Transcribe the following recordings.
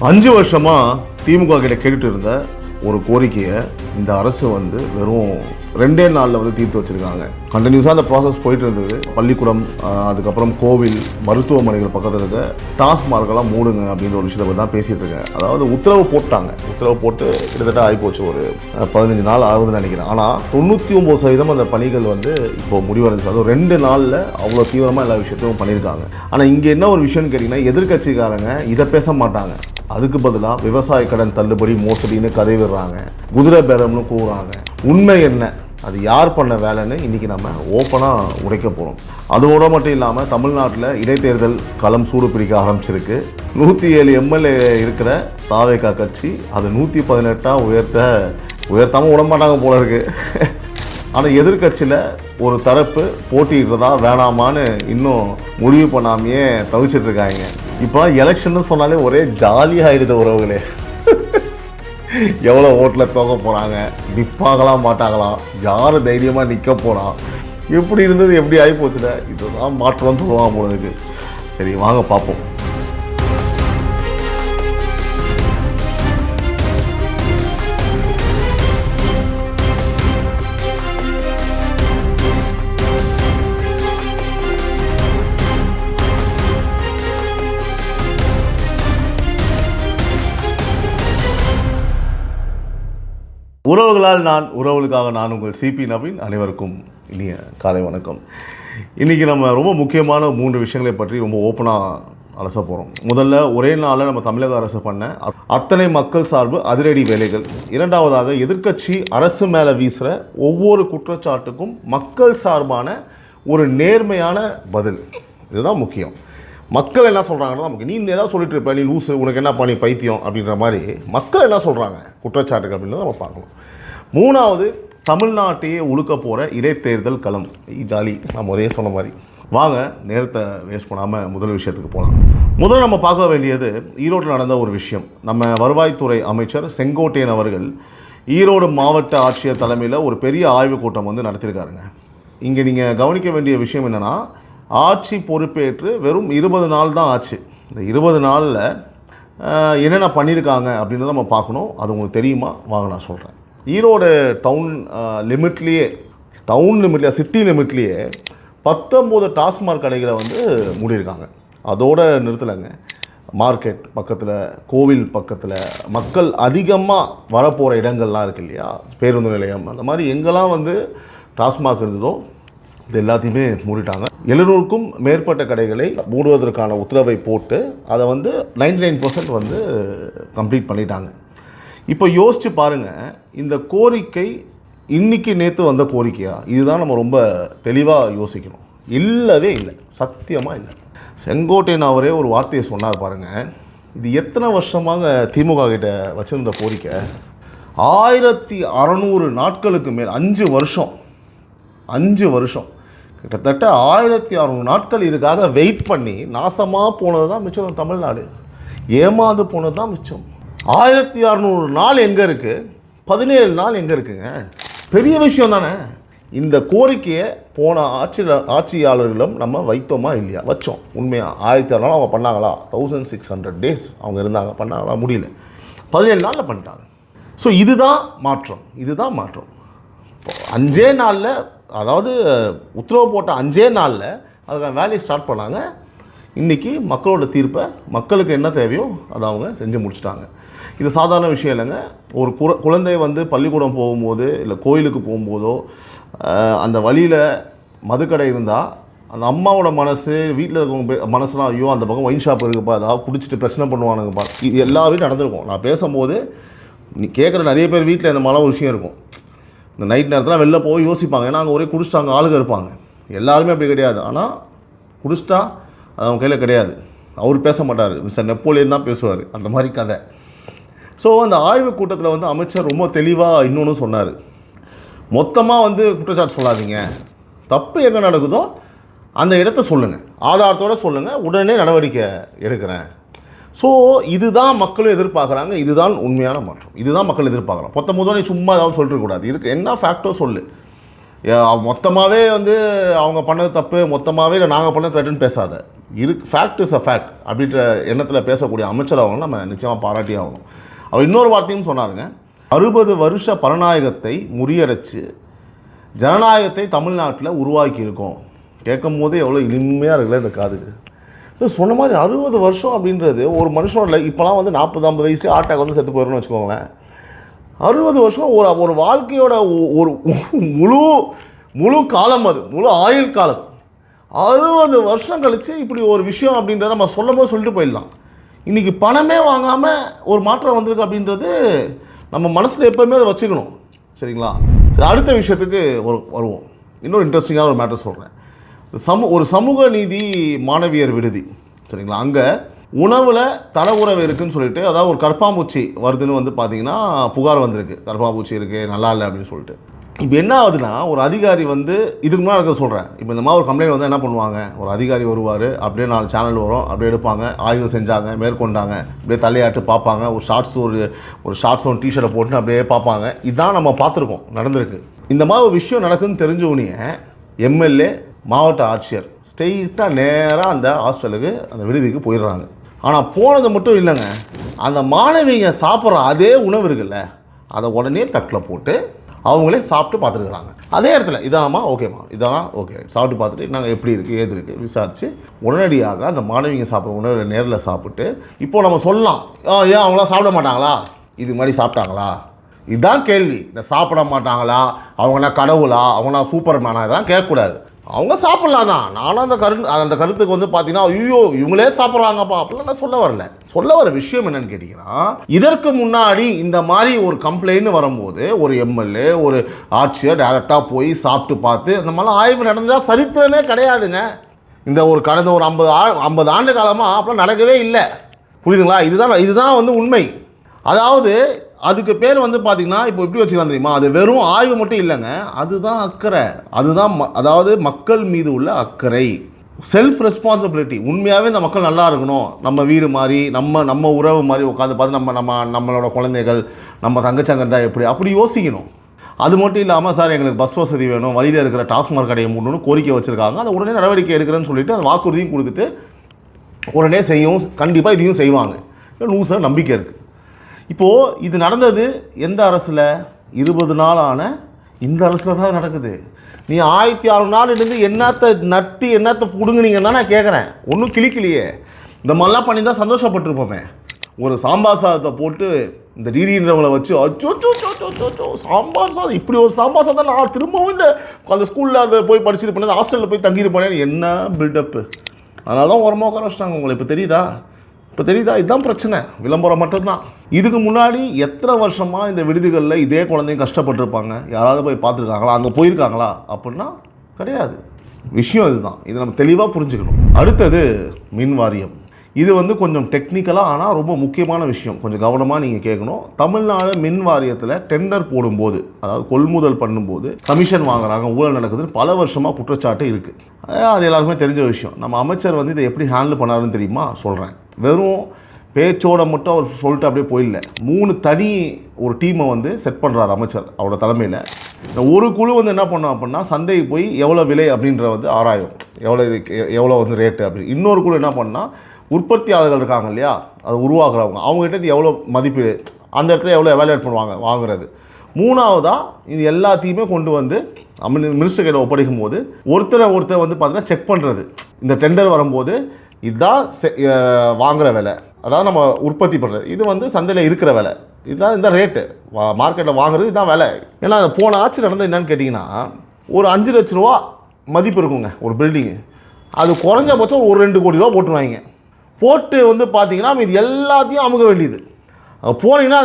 5 வருஷமா திமுக கிட்ட கேட்டுட்டு இருந்த ஒரு கோரிக்கையை இந்த அரசு வெறும் 2 நாளில் தீர்த்து வச்சிருக்காங்க. கண்டினியூஸாக அந்த ப்ராசஸ் போயிட்டு இருந்தது. பள்ளிக்கூடம், அதுக்கப்புறம் கோவில், மருத்துவமனைகள் பக்கத்தில் இருக்க டாஸ்மார்க்கெல்லாம் மூடுங்க அப்படின்ற ஒரு விஷயத்தை தான் பேசிட்டு இருக்கேன். அதாவது உத்தரவு போட்டாங்க. உத்தரவு போட்டு கிட்டத்தட்ட ஆகிப்போச்சு, ஒரு 15 நாள் ஆகுதுன்னு நினைக்கிறேன். ஆனால் 99% அந்த பணிகள் இப்போ முடிவடைஞ்சு, அதுவும் 2 நாளில் அவ்வளோ தீவிரமாக எல்லா விஷயத்தையும் பண்ணியிருக்காங்க. ஆனால் இங்கே என்ன ஒரு விஷயம்னு கேட்டிங்கன்னா, எதிர்கட்சிக்காரங்க இதை பேச மாட்டாங்க. அதுக்கு பதிலாக விவசாய கடன் தள்ளுபடி மோசடின்னு கதை விடுறாங்க, குதிரை பேரம்னு கூறுறாங்க. உண்மை என்ன, அது யார் பண்ண வேலைன்னு இன்றைக்கி நம்ம ஓப்பனாக உடைக்க போகிறோம். அதோட மட்டும் இல்லாமல் தமிழ்நாட்டில் இடைத்தேர்தல் களம் சூடு பிடிக்க ஆரம்பிச்சிருக்கு. 107 எம்எல்ஏ இருக்கிற தாவேகா கட்சி அது 118 உயர்த்தாமல் விடமாட்டாங்க போல இருக்கு. ஆனால் எதிர்கட்சியில் ஒரு தரப்பு போட்டிடுறதா வேணாமான்னு இன்னும் முடிவு பண்ணாமையே தவிச்சிட்டு இருக்காங்க. இப்போ எலெக்ஷன் சொன்னாலே ஒரே ஜாலியாகிடுது உறவுகளே. எவ்வளோ ஓட்டில் தோக்க போகிறாங்க, நிற்பாகலாம் மாட்டாங்களாம், யார் தைரியமாக நிற்க போகிறான், எப்படி இருந்தது எப்படி ஆகி போச்சுல, இதுதான் மாற்றம் சொல்லுவாங்க போல இருக்கு. சரி, வாங்க பார்ப்போம். உறவுகளால் நான், உறவுகளுக்காக நான் உங்கள் சிபி நவீன். அனைவருக்கும் இனிய காலை வணக்கம். இன்றைக்கி நம்ம ரொம்ப முக்கியமான 3 விஷயங்களை பற்றி ரொம்ப ஓப்பனாக அலச போகிறோம். முதல்ல, ஒரே நாளில் நம்ம தமிழக அரசு பண்ண அத்தனை மக்கள் சார்பு அதிரடி வேலைகள். இரண்டாவதாக, எதிர்க்கட்சி அரசு மேலே வீசுகிற ஒவ்வொரு குற்றச்சாட்டுக்கும் மக்கள் சார்பான ஒரு நேர்மையான பதில். இதுதான் முக்கியம். மக்கள் என்ன சொல்கிறாங்கன்னா, நமக்கு நீ ஏதாவது சொல்லிட்டு இருப்ப, நீ லூஸு, உனக்கு என்ன பண்ணி பைத்தியம் அப்படின்ற மாதிரி மக்கள் என்ன சொல்கிறாங்க குற்றச்சாட்டுக்கு அப்படின்றத நம்ம பார்க்கணும். மூணாவது, தமிழ்நாட்டையே உழுக்க போகிற இடைத்தேர்தல் களம். ஜாலி, நான் முதலே சொன்ன மாதிரி. வாங்க நேரத்தை வேஸ்ட் பண்ணாமல் முதல் விஷயத்துக்கு போகலாம். முதல்ல நம்ம பார்க்க வேண்டியது ஈரோட்டில் நடந்த ஒரு விஷயம். நம்ம வருவாய்த்துறை அமைச்சர் செங்கோட்டையன் அவர்கள் ஈரோடு மாவட்ட ஆட்சியர் தலைமையில் ஒரு பெரிய ஆய்வுக் கூட்டம் நடத்தியிருக்காருங்க. இங்கே நீங்கள் கவனிக்க வேண்டிய விஷயம் என்னென்னா, ஆட்சி பொறுப்பேற்று வெறும் 20 நாள் தான் ஆச்சு. இந்த 20 நாளில் என்னென்ன பண்ணியிருக்காங்க அப்படின்றத நம்ம பார்க்கணும். அது உங்களுக்கு தெரியுமா? வாங்க நான் சொல்கிறேன். ஈரோடு டவுன் லிமிட்லேயே, சிட்டி லிமிட்லேயே 19 டாஸ்மாக் கடைகளை மூடியிருக்காங்க. அதோடு நிறுத்தலைங்க. மார்க்கெட் பக்கத்தில், கோவில் பக்கத்தில், மக்கள் அதிகமாக வரப்போகிற இடங்கள்லாம் இருக்குது இல்லையா, பேருந்து நிலையம், அந்த மாதிரி எங்கெல்லாம் டாஸ்மாக் இருந்ததோ இது எல்லாத்தையுமே மூடிட்டாங்க. 700க்கும் மேற்பட்ட கடைகளை மூடுவதற்கான உத்தரவை போட்டு அதை 99% கம்ப்ளீட் பண்ணிட்டாங்க. இப்போ யோசித்து பாருங்கள், இந்த கோரிக்கை இன்றைக்கி நேற்று வந்த கோரிக்கையா? இதுதான் நம்ம ரொம்ப தெளிவாக யோசிக்கணும். இல்லவே இல்லை, சத்தியமாக இல்லை. செங்கோட்டையன் அவரே ஒரு வார்த்தையை சொன்னார் பாருங்கள். இது எத்தனை வருஷமாக திமுக கிட்ட வச்சுருந்த கோரிக்கை? 1600 நாட்களுக்கு மேல், 5 வருஷம் கிட்டத்தட்ட 1600 நாட்கள் இதுக்காக வெயிட் பண்ணி நாசமாக போனது தான் மிச்சம். தமிழ்நாடு ஏமாந்து போனது தான் மிச்சம். 1600 நாள் எங்கே இருக்குது? 17 நாள் எங்கே இருக்குங்க? பெரிய விஷயம் தானே. இந்த கோரிக்கையை போன ஆட்சியாளர்களும் நம்ம வைத்தோமா இல்லையா? வச்சோம். உண்மையாக 1600 அவங்க பண்ணாங்களா? 1600 days அவங்க இருந்தாங்க, பண்ணாங்களா? முடியல. 17 நாளில் பண்ணிட்டாங்க. ஸோ இதுதான் மாற்றம். 5 நாளில், அதாவது உத்தரவு போட்ட 5 நாளில் அதுக்கான வேலையை ஸ்டார்ட் பண்ணாங்க. இன்றைக்கி மக்களோட தீர்ப்பை, மக்களுக்கு என்ன தேவையோ அதை அவங்க செஞ்சு முடிச்சிட்டாங்க. இது சாதாரண விஷயம் இல்லைங்க. ஒரு குழந்தை பள்ளிக்கூடம் போகும்போது, இல்லை கோயிலுக்கு போகும்போதோ, அந்த வழியில் மதுக்கடை இருந்தால் அந்த அம்மாவோட மனசு, வீட்டில் இருக்கவங்க மனசுலாம், ஐயோ அந்த பக்கம் ஒயின் ஷாப் இருக்குப்பா, அதாவது குடிச்சிட்டு பிரச்சனை பண்ணுவானுங்கப்பா, இது எல்லா வீடும் நடந்திருக்கும். நான் பேசும்போது நீ கேட்குற நிறைய பேர் வீட்டில் இந்த மாதிரி ஒரு விஷயம் இருக்கும். இந்த நைட் நேரத்தில் வெளில போய் யோசிப்பாங்க, ஏன்னா அங்கே ஒரே குடிச்சிட்டாங்க ஆளுங்க இருப்பாங்க. எல்லாருமே அப்படி கிடையாது. ஆனால் குடிச்சிட்டா அது அவங்க கையில் கிடையாது. அவர் பேச மாட்டார், மிஸ்டர் நெப்போலியன் தான் பேசுவார். அந்த மாதிரி கதை. ஸோ அந்த ஆய்வுக் கூட்டத்தில் அமைச்சர் ரொம்ப தெளிவாக இன்னொன்று சொன்னார். மொத்தமாக குற்றச்சாட்டு சொல்லாதீங்க, தப்பு எங்கே நடக்குதோ அந்த இடத்த சொல்லுங்கள், ஆதாரத்தோடு சொல்லுங்கள், உடனே நடவடிக்கை எடுக்கிறேன். ஸோ இதுதான் மக்களும் எதிர்பார்க்குறாங்க. இதுதான் உண்மையான மாற்றம். இதுதான் மக்கள் எதிர்பார்க்குறாங்க. 19 சும்மா ஏதாவது சொல்லிட்டு கூடாது. இதுக்கு என்ன ஃபேக்டோ சொல்லு. மொத்தமாகவே வந்து அவங்க பண்ணது தப்பு, மொத்தமாகவே இல்லை நாங்கள் பண்ணது கரெக்டுன்னு பேசாத. ஃபேக்ட் இஸ் அ ஃபேக்ட் அப்படின்ற எண்ணத்தில் பேசக்கூடிய அமைச்சர் அவங்க நம்ம நிச்சயமாக பாராட்டி ஆகணும். அவர் இன்னொரு வார்த்தையும் சொன்னாருங்க, 60 வருஷ பரநாயகத்தை முறியடிச்சு ஜனநாயகத்தை தமிழ்நாட்டில் உருவாக்கி இருக்கோம். கேட்கும் போதே எவ்வளோ இனிமையாக இருக்குல்ல இந்த காதுக்கு. சொன்ன மாதிரி 60 வருஷம் அப்படின்றது ஒரு மனுஷனோட இப்போலாம் வந்து 40-50 வயசுலேயே ஆட்டாக் வந்து செத்து போயிடணும்னு வச்சுக்கோங்களேன். 60 வருஷம் ஒரு வாழ்க்கையோட ஒரு முழு காலம், அது முழு ஆயுள் காலம். 60 வருஷம் கழித்து இப்படி ஒரு விஷயம் அப்படின்றத நம்ம சொல்லிட்டு போயிடலாம். இன்றைக்கி பணமே வாங்காமல் ஒரு மாற்றம் வந்திருக்கு அப்படின்றது நம்ம மனசில் எப்போவுமே அதை வச்சுக்கணும். சரிங்களா? சரி, அடுத்த விஷயத்துக்கு வருவோம். இன்னொரு இன்ட்ரெஸ்டிங்கான ஒரு மேட்டர் சொல்கிறேன். ஒரு சமூக நீதி மாணவியர் விடுதி, சரிங்களா, அங்கே உணவில் தரவுறவு இருக்குதுன்னு சொல்லிட்டு, அதாவது ஒரு கற்பாம்பூச்சி வருதுன்னு வந்து பார்த்திங்கன்னா புகார் வந்திருக்கு. கற்பாம்பூச்சி இருக்குது, நல்லா இல்லை அப்படின்னு சொல்லிட்டு. இப்போ என்ன ஆகுதுன்னா, ஒரு அதிகாரி வந்து இதுக்கு முன்னாடி இருக்க சொல்கிறேன், இப்போ இந்த மாதிரி ஒரு கம்ப்ளைண்ட் வந்து என்ன பண்ணுவாங்க, ஒரு அதிகாரி வருவார், அப்படியே 4 சேனல் வரும், அப்படியே எடுப்பாங்க, ஆய்வு செஞ்சாங்க, மேற்கொண்டாங்க, அப்படியே தலையாட்டு பார்ப்பாங்க, ஒரு ஷார்ட்ஸ் ஒரு டிஷர்ட்டை போட்டு அப்படியே பார்ப்பாங்க. இதுதான் நம்ம பார்த்துருக்கோம் நடந்திருக்கு. இந்த மாதிரி ஒரு விஷயம் நடக்குதுன்னு தெரிஞ்சவனே எம்எல்ஏ, மாவட்ட ஆட்சியர் ஸ்ட்ரெயிட்டாக நேராக அந்த ஹாஸ்டலுக்கு, அந்த விடுதிக்கு போயிடுறாங்க. ஆனால் போனது மட்டும் இல்லைங்க, அந்த மாணவிங்க சாப்பிட்ற அதே உணவு இருக்குல்ல, அதை உடனே தட்டில் போட்டு அவங்களே சாப்பிட்டு பார்த்துருக்குறாங்க. அதே இடத்துல இதாம்மா ஓகேம்மா, இதெல்லாம் ஓகே, சாப்பிட்டு பார்த்துட்டு நாங்கள் எப்படி இருக்குது ஏது இருக்குது விசாரித்து உடனடியாக அந்த மாணவிங்க சாப்பிட்ற உணவை நேரில் சாப்பிட்டு, இப்போது நம்ம சொல்லலாம், ஏன் அவங்களாம் சாப்பிட மாட்டாங்களா, இது மாதிரி சாப்பிட்டாங்களா, இதுதான் கேள்வி. இந்த சாப்பிட மாட்டாங்களா, அவங்கனா கடவுளா, அவங்கனா சூப்பர் மேனா, இதான் கேட்கக்கூடாது. அவங்க சாப்பிட்லாம் தான். நானும் அந்த கருத்துக்கு வந்து பார்த்தீங்கன்னா, ஐயோ இவங்களே சாப்பிட்றாங்கப்பா அப்படிலாம் நான் சொல்ல வர விஷயம் என்னன்னு கேட்டிங்கன்னா, இதற்கு முன்னாடி இந்த மாதிரி ஒரு கம்ப்ளைண்ட் வரும்போது ஒரு எம்எல்ஏ, ஒரு ஆட்சியர் டைரெக்டாக போய் சாப்பிட்டு பார்த்து அந்த மாதிரிலாம் ஆய்வு நடந்தால் சரித்திரமே கிடையாதுங்க. இந்த கடந்த ஒரு 50 ஆண்டு காலமாக அப்படிலாம் நடக்கவே இல்லை. புரியுதுங்களா? இதுதான் வந்து உண்மை. அதாவது அதுக்கு பேர் வந்து பார்த்திங்கன்னா, இப்போ எப்படி வச்சுக்கலாம் தெரியுமா, அது வெறும் ஆய்வு மட்டும் இல்லைங்க, அதுதான் அக்கறை. அதாவது மக்கள் மீது உள்ள அக்கறை, செல்ஃப் ரெஸ்பான்சிபிலிட்டி. உண்மையாகவே இந்த மக்கள் நல்லா இருக்கணும், நம்ம வீடு மாதிரி, நம்ம உறவு மாதிரி உட்காந்து பார்த்து நம்மளோட குழந்தைகள், நம்ம தங்கச்சங்க தான் அப்படி யோசிக்கணும். அது மட்டும் இல்லாமல், சார் எங்களுக்கு பஸ் வசதி வேணும், வழியில் இருக்கிற டாஸ்மாக் கடையை மூடணும்னு கோரிக்கை வச்சுருக்காங்க, அதை உடனே நடவடிக்கை எடுக்கிறேன்னு சொல்லிட்டு அந்த வாக்குறுதியும் கொடுத்துட்டு உடனே கண்டிப்பாக இதையும் செய்வாங்க. லூசாக நம்பிக்கை இருக்குது. இப்போது இது நடந்தது எந்த அரசில்? 20 நாள் ஆன இந்த அரசில் தான் நடக்குது. நீ 1600 நாள் இருந்து என்னத்தை பிடுங்குனீங்கன்னா நான் கேட்குறேன். ஒன்றும் கிளிக்கிலையே. இந்த மாதிரிலாம் பண்ணி தான் சந்தோஷப்பட்டிருப்போமே. ஒரு சாம்பார் சாதத்தை போட்டு இந்த டிடின்றவங்களை வச்சு அச்சோ சாம்பார் சாதம், இப்படி ஒரு சாம்பார் சாதம் நான் திரும்பவும் அந்த ஸ்கூலில் அதை போய் படிச்சுட்டு போனேன், ஹாஸ்டலில் போய் தங்கியிருப்பேன், என்ன பில்டப்பு. அதனால தான் ஓரமாக உட்கார வச்சிட்டாங்க. உங்களுக்கு இப்போ தெரியுதா? இதுதான் பிரச்சனை, விளம்பரம் மட்டும்தான். இதுக்கு முன்னாடி எத்தனை வருஷமாக இந்த விடுதிகளில் இதே குழந்தைங்க கஷ்டப்பட்டுருப்பாங்க. யாராவது போய் பார்த்துருக்காங்களா, அங்கே போயிருக்காங்களா அப்படின்னா கிடையாது. விஷயம் இதுதான். இதை நம்ம தெளிவாக புரிஞ்சுக்கணும். அடுத்தது மின் வாரியம். இது வந்து கொஞ்சம் டெக்னிக்கலாக ஆனால் ரொம்ப முக்கியமான விஷயம், கொஞ்சம் கவனமாக நீங்கள் கேட்கணும். தமிழ்நாடு மின் வாரியத்தில் டெண்டர் போடும்போது, அதாவது கொள்முதல் பண்ணும்போது கமிஷன் வாங்குறாங்க, ஊழல் நடக்குதுன்னு பல வருஷமாக குற்றச்சாட்டு இருக்குது. அது எல்லாருக்குமே தெரிஞ்ச விஷயம். நம்ம அமைச்சர் வந்து இதை எப்படி ஹேண்டில் பண்ணாருன்னு தெரியுமா? சொல்கிறேன். வெறும் பேச்சோட மட்டும் அவர் சொல்லிட்டு அப்படியே போயிடல. 3 தனி ஒரு டீமை வந்து செட் பண்ணுறாரு அமைச்சர் அவரோட தலைமையில். இந்த ஒரு குழு வந்து என்ன பண்ணோம் அப்படின்னா, சந்தைக்கு போய் எவ்வளோ விலை அப்படின்ற வந்து ஆராயும், எவ்வளோ வந்து ரேட்டு அப்படின்னு. இன்னொரு குழு என்ன பண்ணால், உற்பத்தியாளர்கள் இருக்காங்க இல்லையா, அதை உருவாக்குறவங்க, அவங்ககிட்ட எவ்வளோ மதிப்பீடு, அந்த இடத்துல எவ்வளோ எவாலுவேட் பண்ணுவாங்க வாங்குறது. 3வதாக இது எல்லாத்தையுமே கொண்டு வந்து மினிஸ்டர் கையில் ஒப்படைக்கும் போது ஒருத்தர் வந்து பார்த்தீங்கன்னா செக் பண்ணுறது. இந்த டெண்டர் வரும்போது இதுதான் வாங்குகிற விலை, அதாவது நம்ம உற்பத்தி பண்ணுறது, இது வந்து சந்தையில் இருக்கிற விலை, இதுதான் இந்த ரேட்டு, மார்க்கெட்டில் வாங்குறது இதுதான் விலை. ஏன்னா போன ஆட்சி நடந்தது என்னன்னு கேட்டிங்கன்னா, ஒரு 5 லட்ச ரூபா மதிப்பு இருக்குங்க ஒரு பில்டிங்கு, அது குறைஞ்சபட்சம் ஒரு 2 கோடி ரூபா போட்டுருவாங்க. போட்டு வந்து பார்த்தீங்கன்னா இது எல்லாத்தையும் அமுக வேண்டியது. போனீங்கன்னா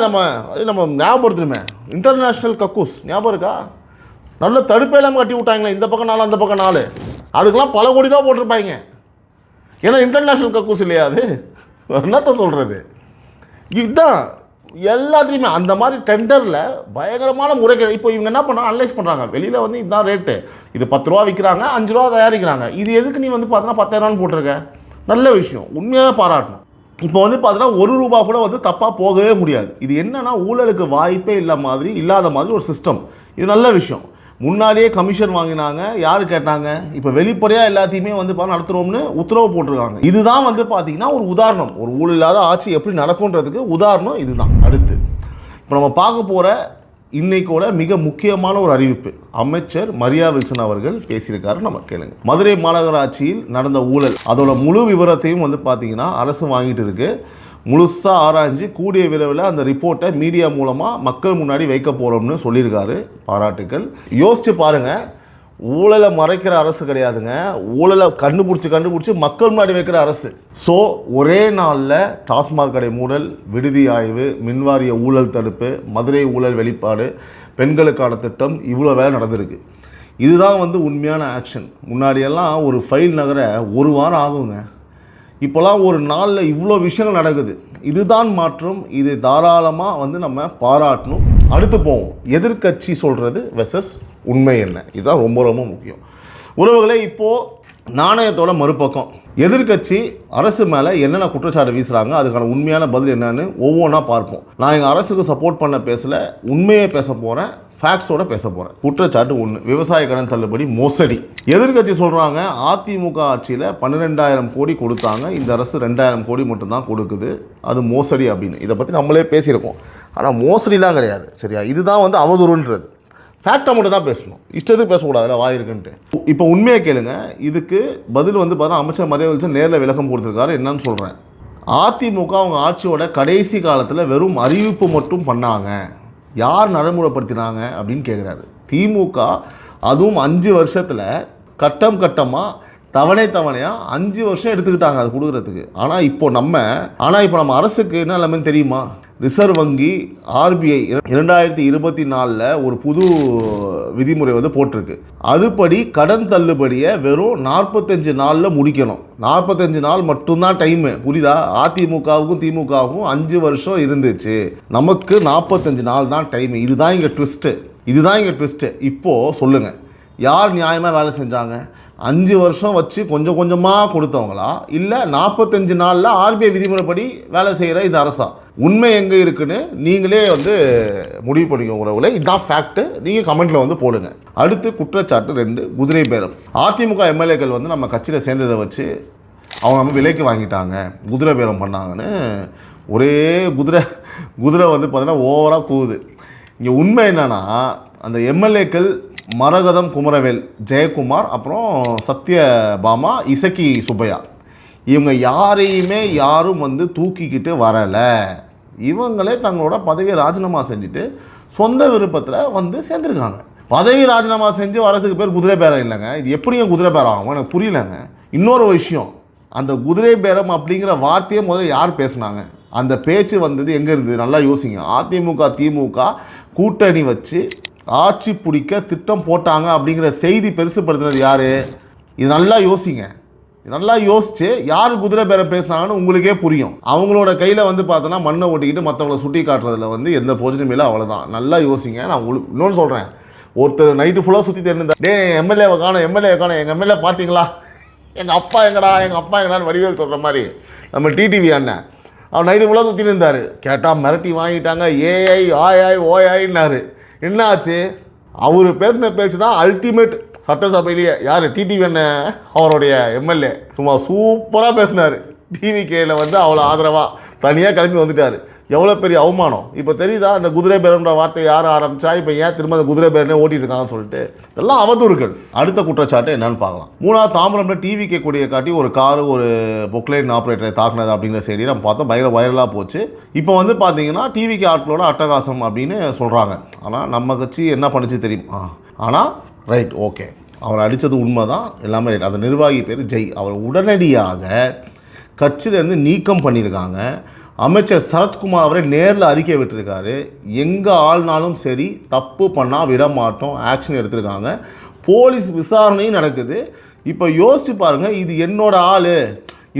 நம்ம ஞாபகப்படுத்தணுமே, இன்டர்நேஷ்னல் கக்கூஸ் ஞாபகம் இருக்கா? நல்ல தடுப்பெல்லாம் கட்டி விட்டாங்களே, இந்த பக்கம் 4 அந்த பக்கம் 4, அதுக்கெல்லாம் பல கோடி ரூபா போட்டிருப்பாங்க. ஏன்னா இன்டர்நேஷ்னல் கக்கூஸ் இல்லையா அது, என்னத்த சொல்கிறது. இதுதான் எல்லாத்தையுமே அந்த மாதிரி டெண்டரில் பயங்கரமான முறைகள். இப்போ இவங்க என்ன பண்ணுறாங்க, அனலைஸ் பண்ணுறாங்க. வெளியில் வந்து இதுதான் ரேட்டு, இது 10 ரூபா விற்கிறாங்க, 5 ரூபா தயாரிக்கிறாங்க, இது எதுக்கு நீ வந்து பார்த்தீங்கன்னா 10,000 போட்டிருக்க? நல்ல விஷயம், உண்மையாக பாராட்டணும். இப்போ வந்து பார்த்தீங்கன்னா 1 ரூபா கூட வந்து தப்பாக போகவே முடியாது. இது என்னன்னா ஊழலுக்கு வாய்ப்பே இல்லாத மாதிரி ஒரு சிஸ்டம். இது நல்ல விஷயம். முன்னாடியே கமிஷன் வாங்கினாங்க. யார் கேட்டாங்க? இப்போ வெளிப்படையாக எல்லாத்தையுமே வந்து நடத்துகிறோம்னு உத்தரவு போட்டிருக்காங்க. இதுதான் வந்து பார்த்தீங்கன்னா ஒரு உதாரணம், ஒரு ஊழல் இல்லாத ஆட்சி எப்படி நடக்கும்ன்றதுக்கு உதாரணம் இதுதான். அடுத்து இப்போ நம்ம பார்க்க போகிற இன்னைக்கோட மிக முக்கியமான ஒரு அறிவிப்பு. அமைச்சர் மரியா வில்சன் அவர்கள் பேசியிருக்காரு, நம்ம கேளுங்க. மதுரை மாநகராட்சியில் நடந்த ஊழல் அதோட முழு விவரத்தையும் வந்து பார்த்தீங்கன்னா அரசு வாங்கிட்டு இருக்கு. முழுசாக ஆராய்ஞ்சு கூடிய விரைவில் அந்த ரிப்போர்ட்டை மீடியா மூலமாக மக்கள் முன்னாடி வைக்க போகிறோம்னு சொல்லியிருக்காரு. பாராட்டுக்கள். யோசிச்சு பாருங்கள், ஊழலை மறைக்கிற அரசு கிடையாதுங்க, ஊழலை கண்டுபிடிச்சி மக்கள் முன்னாடி வைக்கிற அரசு. ஸோ ஒரே நாளில் டாஸ்மாக் கடை மூடல், விடுதி ஆய்வு, மின்வாரிய ஊழல் தடுப்பு, மதுரை ஊழல் வெளிப்பாடு, பெண்களுக்கான திட்டம், இவ்வளோ வேலை நடந்திருக்கு. இதுதான் வந்து உண்மையான ஆக்ஷன். முன்னாடியெல்லாம் ஒரு ஃபைல் நகர ஒரு வாரம் ஆகுங்க. இப்போலாம் ஒரு நாளில் இவ்வளோ விஷயங்கள் நடக்குது. இதுதான் மாற்றம். இது தாராளமாக வந்து நம்ம பாராட்டணும். அடுத்து போவோம், எதிர்கட்சி சொல்கிறது வெர்சஸ் உண்மை என்ன. இதுதான் ரொம்ப ரொம்ப முக்கியம் உறவுகளே. இப்போது நாணயத்தோட மறுபக்கம், எதிர்கட்சி அரசு மேலே என்னென்ன குற்றச்சாட்டு வீசுகிறாங்க, அதுக்கான உண்மையான பதில் என்னன்னு ஒவ்வொன்றா பார்ப்போம். நான் எங்கள் அரசுக்கு சப்போர்ட் பண்ண பேசல, உண்மையை பேச போகிறேன், ஃபேக்ட்ஸோட பேச போகிறேன். குற்றச்சாட்டு ஒன்று, விவசாய கடன் தள்ளுபடி மோசடி. எதிர்கட்சி சொல்கிறாங்க அதிமுக ஆட்சியில் 12,000 கோடி கொடுத்தாங்க, இந்த அரசு 2,000 கோடி மட்டும்தான் கொடுக்குது, அது மோசடி அப்படின்னு. இதை பற்றி நம்மளே பேசியிருக்கோம். ஆனால் மோசடிலாம் கிடையாது, சரியா? இதுதான் வந்து அவதூறுன்றது. ஃபேக்டை மட்டும் தான் பேசணும், இஷ்டத்துக்கு பேசக்கூடாதுல வாய் இருக்குன்ட்டு. இப்போ உண்மையை கேளுங்க. இதுக்கு பதில் வந்து பார்த்தா அமைச்சர் மரியா வில்சன் நேரில் விளக்கம் கொடுத்துருக்காரு. என்னன்னு சொல்கிறேன், அதிமுக அவங்க ஆட்சியோட கடைசி காலத்தில் வெறும் அறிவிப்பு மட்டும் பண்ணாங்க, யார் நடைமுறைப்படுத்தினாங்க அப்படின்னு கேட்குறாரு. திமுக அதுவும் 5 வருஷத்தில் கட்டம் கட்டமாக தவணையாக 5 வருஷம் எடுத்துக்கிட்டாங்க அது கொடுக்குறதுக்கு. ஆனால் இப்போ நம்ம அரசுக்கு என்ன எல்லாமே தெரியுமா? ரிசர்வ் வங்கி RBI 2024 ஒரு புது விதிமுறை வந்து போட்டிருக்கு. அதுபடி கடன் தள்ளுபடியை வெறும் 45 நாளில் முடிக்கணும். 45 நாள் மட்டும்தான் டைமு, புரியுதா? அதிமுகவுக்கும் திமுகவுக்கும் 5 வருஷம் இருந்துச்சு, நமக்கு 45 நாள் தான் டைமு. இதுதான் இங்கே ட்விஸ்ட்டு. இப்போது சொல்லுங்கள், யார் நியாயமாக வேலை செஞ்சாங்க? 5 வருஷம் வச்சு கொஞ்சம் கொஞ்சமாக கொடுத்தவங்களா, இல்லை 45 நாளில் RBI விதிமுறைப்படி வேலை செய்கிற இந்த அரசா? உண்மை எங்கே இருக்குன்னு நீங்களே வந்து முடிவு பண்ணிக்கோங்க உறவுகளே. இதுதான் ஃபேக்ட்டு. நீங்கள் கமெண்ட்டில் வந்து போடுங்க. அடுத்து குற்றச்சாட்டு 2, குதிரை பேரம். அதிமுக எம்எல்ஏக்கள் வந்து நம்ம கட்சியில் சேர்ந்ததை வச்சு அவங்க நம்ம விலைக்கு வாங்கிட்டாங்க, குதிரை பேரம் பண்ணாங்கன்னு ஒரே குதிரை வந்து பார்த்தீங்கன்னா ஓவராக கூவுது. இங்கே உண்மை என்னன்னா, அந்த எம்எல்ஏக்கள் மரகதம் குமரவேல், ஜெயக்குமார், அப்புறம் சத்யபாமா, இசக்கி சுப்பையா, இவங்க யாரும் வந்து தூக்கிக்கிட்டு வரலை. இவங்களே தங்களோட பதவியை ராஜினாமா செஞ்சுட்டு சொந்த விருப்பத்தில் வந்து சேர்ந்துருக்காங்க. பதவி ராஜினாமா செஞ்சு வரதுக்கு பேர் குதிரை பேரம் இல்லைங்க. இது எப்படிங்க குதிரை பேரம் ஆகும்? எனக்கு புரியலங்க. இன்னொரு விஷயம், அந்த குதிரை பேரம் அப்படிங்கிற வார்த்தையை முதல்ல யார் பேசுனாங்க? அந்த பேச்சு வந்தது எங்கே இருந்தது? நல்லா யோசிங்க. அதிமுக திமுக கூட்டணி வச்சு ஆட்சி பிடிக்க திட்டம் போட்டாங்க அப்படிங்கிற செய்தி பெருசுப்படுத்தினது யார்? இது நல்லா யோசிங்க. நல்லா யோசிச்சு யார் குதிரை பேரம் பேசுனாங்கன்னு உங்களுக்கே புரியும். அவங்களோட கையில் வந்து பார்த்தோன்னா மண்ணை ஓட்டிக்கிட்டு மற்றவங்கள சுட்டி காட்டுறதுல வந்து எந்த போஜனும் இல்லை, அவ்வளோதான். நல்லா யோசிங்க. நான் இன்னொன்று சொல்கிறேன், ஒருத்தர் நைட்டு ஃபுல்லாக சுற்றி தெரிந்த எம்எல்ஏவை காணும், எங்கள் எம்எல்ஏ பார்த்தீங்களா, எங்கள் அப்பா எங்கடான்னு வடிவேல் சொல்கிற மாதிரி நம்ம டிடிவி அண்ணன் அவர் நைட்டு ஃபுல்லாக சுற்றிட்டு இருந்தார். கேட்டால் மிரட்டி வாங்கிட்டாங்க, ஏஐ ஆய் ஓயாயின்னாரு. என்ன ஆச்சு? அவர் பேசின பேச்சு தான் அல்டிமேட். சட்டசபையிலேயே யார்? டிடிவி அண்ணன் அவருடைய எம்எல்ஏ சும்மா சூப்பராக பேசினார். டிவிகேயில் வந்து அவ்வளோ ஆதரவாக தனியாக கிளம்பி வந்துட்டார். எவ்வளோ பெரிய அவமானம். இப்போ தெரியுதா அந்த குதிரை பேரம்ன்ற வார்த்தை யார் ஆரம்பித்தா, இப்போ ஏன் திரும்ப அந்த குதிரை பேரனே ஓட்டிகிட்டு இருக்காங்கன்னு சொல்லிட்டு. இதெல்லாம் அவதூறுகள். அடுத்த குற்றச்சாட்டு என்னன்னு பார்க்கலாம். 3வது தாம்பரமில் டிவிகே கொடியை காட்டி ஒரு காரு ஒரு பொக்லைன் ஆப்ரேட்டரை தாக்குனது அப்படிங்கிற செய்தி நம்ம பார்த்தோம், பயங்கர வைரலாக போச்சு. இப்போ வந்து பார்த்தீங்கன்னா டிவிகே ஆட்களோட அட்டகாசம் அப்படின்னு சொல்கிறாங்க. ஆனால் நம்ம கட்சி என்ன பண்ணிச்சு தெரியுமா? ஆனால் ரைட், ஓகே, அவர் அடித்தது உண்மை தான், எல்லாமே ரைட். அந்த நிர்வாகி பேர் ஜெய். அவர் உடனடியாக கட்சியிலேருந்து நீக்கம் பண்ணியிருக்காங்க. அமைச்சர் சரத்குமார் அவரை நேரில் அறிக்கை விட்டுருக்காரு. எங்கே ஆள்னாலும் சரி, தப்பு பண்ணால் விட மாட்டோம், ஆக்ஷன் எடுத்திருக்காங்க. போலீஸ் விசாரணையும் நடக்குது. இப்போ யோசிச்சு பாருங்கள், இது என்னோட ஆள்,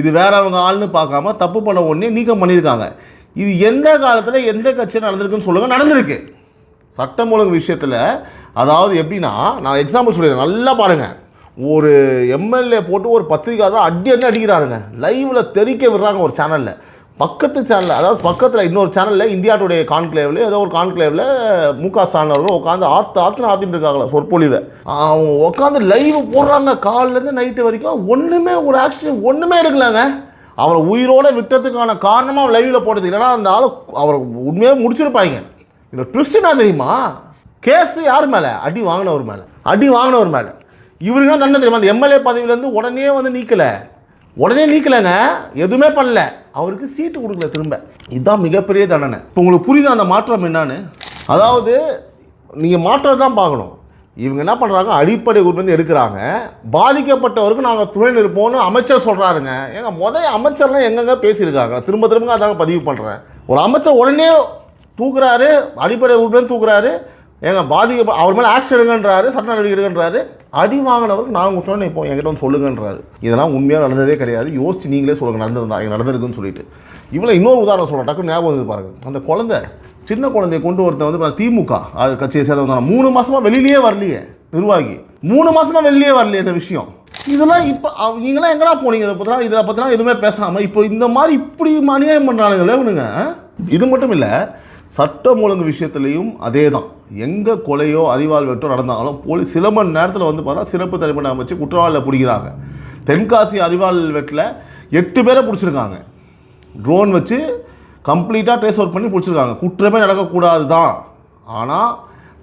இது வேறவங்க ஆள்னு பார்க்காம தப்பு பண்ண உடனே நீக்கம் பண்ணியிருக்காங்க. இது எந்த காலத்தில் எந்த கட்சியில் நடந்திருக்குன்னு சொல்லுங்கள். நடந்திருக்கு சட்டம் ஒழுங்கு விஷயத்தில். அதாவது எப்படின்னா, நான் எக்ஸாம்பிள் சொல்லிடுறேன், நல்லா பாருங்கள். ஒரு எம்எல்ஏ போட்டு ஒரு பத்திரிக்கையாளர் அடிக்கிறாருங்க, லைவில் தெரிக்க விடுறாங்க ஒரு சேனலில். பக்கத்து சேனலில், அதாவது பக்கத்தில் இன்னொரு சேனலில் இந்தியா டுடே கான்க்ளேவில் ஏதோ ஒரு கான்க்ளேவில் முக ஸ்டாலின் அவர்கள் உட்காந்து ஆத்தின்னு இருக்காங்களா சொற்பொழிவை அவங்க உட்காந்து லைவ் போடுறாங்க. காலிலேருந்து நைட்டு வரைக்கும் ஒன்றுமே ஒரு ஆக்ஷன் ஒன்றுமே எடுக்கலாங்க. அவரை உயிரோடு விட்டதுக்கான காரணமாக லைவில் போட்டது. இல்லைன்னா அந்த ஆளை அவரை உண்மையாக முடிச்சிருப்பாங்க. இதில் ட்விஸ்ட் என்ன தெரியுமா? கேஸ் யார் மேலே? அடி வாங்கினவர் மேலே. இவருக்கு தான் தண்டனை தெரியுமா? அந்த எம்எல்ஏ பதவியிலேருந்து உடனே வந்து நீக்கலைங்க, எதுவுமே பண்ணல, அவருக்கு சீட்டு கொடுக்கல திரும்ப. இதுதான் மிகப்பெரிய தண்டனை. இப்போ உங்களுக்கு புரியுது அந்த மாற்றம் என்னான்னு? அதாவது நீங்கள் மாற்றம் தான் பார்க்கணும். இவங்க என்ன பண்ணுறாங்க, அடிப்படை உறுப்பினர் எடுக்கிறாங்க. பாதிக்கப்பட்டவருக்கு நாங்கள் துணை நிற்போம்னு அமைச்சர் சொல்கிறாருங்க. ஏங்க அமைச்சர்லாம் எங்கெங்க பேசியிருக்காங்க? திரும்ப அதாங்க பதிவு பண்ணுறேன். ஒரு அமைச்சர் உடனே தூக்குறாரு, அடிப்படை உறுப்பினர் தூக்குறாரு. அவர் மேலே ஆக்ஷன் எடுங்கன்றாரு, சட்ட நடவடிக்கை எடுங்கன்றாரு. அடி வாங்கினவருக்கு நாங்கள் துணை நிற்போம், என்கிட்ட வந்து சொல்லுங்கன்றாரு. இதெல்லாம் உண்மையாக நடந்ததே கிடையாது. யோசிச்சு நீங்களே சொல்லுங்கள் நடந்திருந்தா இங்கே நடந்திருக்குன்னு சொல்லிட்டு. இவ்வளோ இன்னொரு உதாரணம் சொல்கிறேன், டக்குன்னு ஞாபகம் வந்து பாருங்கள். அந்த சின்ன குழந்தைய கொண்டு ஒருத்தன் வந்து திமுக அது கட்சியை சேர்ந்தவங்க 3 மாதமாக வெளியிலே வரலையே, நிர்வாகி 3 மாதமாக வெளியே வரலையே. இந்த விஷயம் இதெல்லாம் இப்போ நீங்களாம் எங்கடா போனீங்க? இதை பற்றிலாம் எதுவுமே பேசாமல் இப்போ இந்த மாதிரி இப்படி அநியாயம் பண்ணுறானுங்களே இவனுங்க. இது மட்டும் இல்லை, சட்டம் ஒழுங்கு விஷயத்துலேயும் அதே தான். எங்கே கொலையோ அறிவால் வெட்டோ நடந்தாலும் போலீஸ் சில மணி நேரத்தில் வந்து பார்த்தா சிறப்பு தனிப்படை அமைச்சு குற்றவாளியை பிடிக்கிறாங்க. தென்காசி அறிவால் வெட்டில் 8 பேரை பிடிச்சிருக்காங்க. ட்ரோன் வச்சு கம்ப்ளீட்டாக ட்ரேஸ் அவுட் பண்ணி பிடிச்சிருக்காங்க. குற்றமே நடக்கக்கூடாது தான், ஆனால்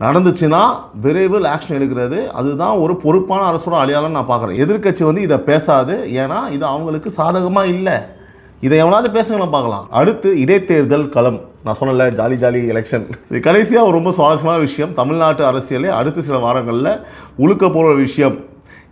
நடந்துச்சுன்னா விரைவில் ஆக்ஷன் எடுக்கிறது. அதுதான் ஒரு பொறுப்பான அரசோட அடையாளம் நான் பார்க்குறேன். எதிர்க்கட்சி வந்து இதை பேசாது, ஏன்னா இது அவங்களுக்கு சாதகமாக இல்லை. இதை எவனாவது பேசுங்களா பார்க்கலாம். அடுத்து இடைத்தேர்தல் களம். நான் சொன்னல ஜாலி எலெக்ஷன். இது கடைசியாக ரொம்ப சுவாரஸ்யமான விஷயம். தமிழ்நாட்டு அரசியலே அடுத்த சில வாரங்களில் உழுக்க போகிற விஷயம்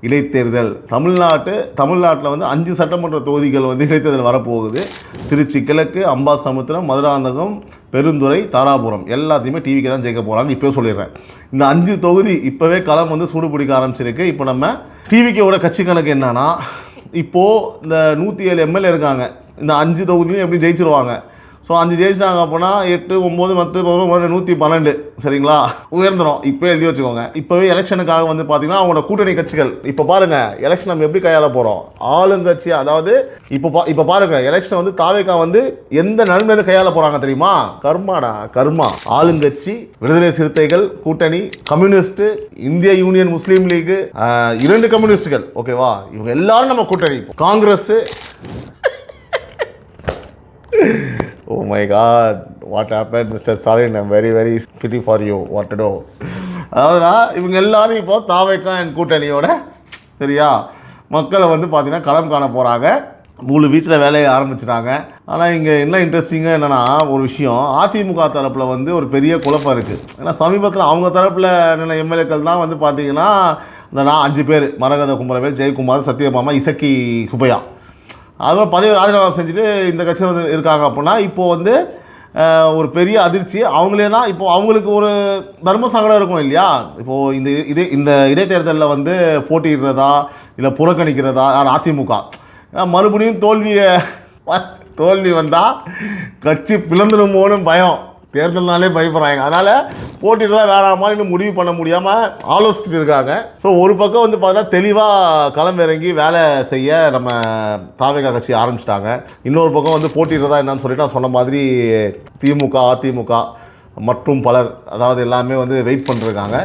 இடைத்தேர்தல். தமிழ்நாட்டில் வந்து 5 சட்டமன்ற தொகுதிகள் வந்து இடைத்தேர்தல் வரப்போகுது. திருச்சி கிழக்கு, அம்பாசமுத்திரம், மதுராந்தகம், பெருந்துறை, தாராபுரம் எல்லாத்தையுமே டிவிக்கு தான் ஜெயிக்க போகிறாங்க. இப்போ சொல்லிடுறேன், இந்த 5 தொகுதி இப்போவே களம் வந்து சூடு பிடிக்க ஆரம்பிச்சிருக்கு. இப்போ நம்ம டிவிக்கோட கட்சி கணக்கு என்னன்னா, இப்போது இந்த 107 எம்எல்ஏ இருக்காங்க. இந்த 5 தொகுதியும் எப்படி ஜெயிச்சிருவாங்க. ஸோ 5 ஜெயிச்சிட்டாங்க அப்படின்னா 8, 9, 10, 11, 112 சரிங்களா, உயர்ந்துடும். இப்போ எழுதி வச்சுக்கோங்க. இப்போவே எலெக்ஷனுக்காக வந்து பார்த்தீங்கன்னா அவங்களோட கூட்டணி கட்சிகள் இப்போ பாருங்கள், எலெக்ஷன் நம்ம எப்படி கையாள போகிறோம். ஆளுங்கட்சி, அதாவது இப்போ பாருங்கள், எலெக்ஷன் வந்து தாவேகா வந்து எந்த நன்மை கையாள போகிறாங்க தெரியுமா? கர்மா. ஆளுங்கட்சி, விடுதலை சிறுத்தைகள் கூட்டணி, கம்யூனிஸ்ட், இந்திய யூனியன் முஸ்லீம் லீக், 2 கம்யூனிஸ்டுகள், ஓகேவா, இவங்க எல்லாரும் நம்ம கூட்டணி. Congress. Oh my God, what happened, Mr. Stalin? I'm very pity for you. What to do? அதாவது இவங்க எல்லாரும் இப்போ தாவேகா என் கூட்டணியோட சரியா மக்களை வந்து பார்த்தீங்கன்னா களம் காண போகிறாங்க. 3 வீச்சில் வேலையை ஆரம்பிச்சிட்டாங்க. ஆனால் இங்கே என்ன இன்ட்ரெஸ்டிங்காக என்னென்னா ஒரு விஷயம், அதிமுக தரப்பில் வந்து ஒரு பெரிய குழப்பம் இருக்குது. ஏன்னா சமீபத்தில் அவங்க தரப்பில் என்னென்ன எம்எல்ஏக்கள் தான் வந்து பார்த்தீங்கன்னா இந்த 5 பேர், மரகத குமரவேல், ஜெயக்குமார், சத்யபாமா, இசக்கி சுப்பையா, அதுவும் பதவி ராஜினாமா செஞ்சுட்டு இந்த கட்சியில் வந்து இருக்காங்க. அப்படின்னா இப்போது வந்து ஒரு பெரிய அதிர்ச்சி. அவங்களே தான் இப்போது அவங்களுக்கு ஒரு தர்ம சங்கடம் இருக்கும் இல்லையா. இப்போது இந்த இடைத்தேர்தலில் வந்து போட்டியிடுறதா இல்லை புறக்கணிக்கிறதா யார்? அதிமுக. மறுபடியும் தோல்வி வந்தால் கட்சி பிளந்துடுமோன்னு பயம், தேர்தல்னாலே பயப்படுறாங்க. அதனால் போட்டிட்டு தான் வேணாமா இன்னும் முடிவு பண்ண முடியாமல் ஆலோசிச்சுட்டு இருக்காங்க. ஸோ ஒரு பக்கம் வந்து பார்த்தீங்கன்னா தெளிவாக களம் இறங்கி வேலை செய்ய நம்ம தாவேகா கட்சி ஆரம்பிச்சிட்டாங்க. இன்னொரு பக்கம் வந்து போட்டிடுறதா என்னன்னு சொல்லிட்டு நான் சொன்ன மாதிரி திமுக, அதிமுக மற்றும் பலர், அதாவது எல்லாமே வந்து வெயிட் பண்ணிருக்காங்க.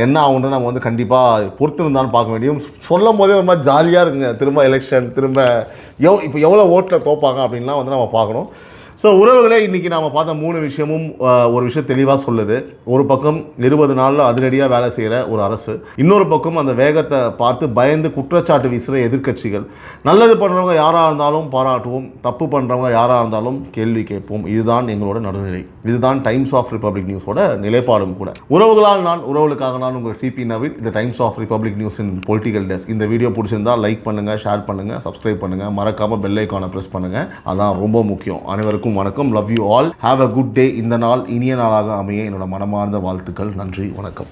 என்ன ஆகுன்றது நம்ம வந்து கண்டிப்பாக பொறுத்து இருந்தாலும் பார்க்க வேண்டியும். சொல்லும் போதே ஒரு மாதிரி ஜாலியாக இருக்குங்க. திரும்ப எலெக்ஷன், திரும்ப இப்போ எவ்வளோ ஓட்டில் தோப்பாங்க அப்படின்லாம் வந்து நம்ம பார்க்கணும். ஸோ உறவுகளே, இன்றைக்கி நாம் பார்த்த 3 விஷயமும் ஒரு விஷயம் தெளிவாக சொல்லுது. ஒரு பக்கம் 20 நாளில் அதிரடியாக வேலை செய்கிற ஒரு அரசு, இன்னொரு பக்கம் அந்த வேகத்தை பார்த்து பயந்து குற்றச்சாட்டு வீசுகிற எதிர்க்கட்சிகள். நல்லது பண்ணுறவங்க யாராக இருந்தாலும் பாராட்டுவோம், தப்பு பண்ணுறவங்க யாராக இருந்தாலும் கேள்வி கேட்போம். இதுதான் எங்களோட நடுநிலை. இதுதான் டைம்ஸ் ஆஃப் ரிப்பப்ளிக் நியூஸோட நிலைப்பாடும் கூட. உறவுகளால் நான், உறவுகளுக்காக நான் உங்கள் சிபி நவீன். இந்த டைம்ஸ் ஆஃப் ரிப்பப்ளிக் நியூஸின் பொலிட்டிக்கல் டெஸ்க். இந்த வீடியோ பிடிச்சிருந்தால் லைக் பண்ணுங்கள், ஷேர் பண்ணுங்கள், சப்ஸ்கிரைப் பண்ணுங்கள், மறக்காமல் பெல் ஐக்கானை ப்ரெஸ் பண்ணுங்கள். அதான் ரொம்ப முக்கியம். அனைவருக்கும் வணக்கம். Love you all. Have a good day. இந்த நாள் இனிய நாளாக அமைய என்னோட மனமார்ந்த வாழ்த்துக்கள். நன்றி, வணக்கம்.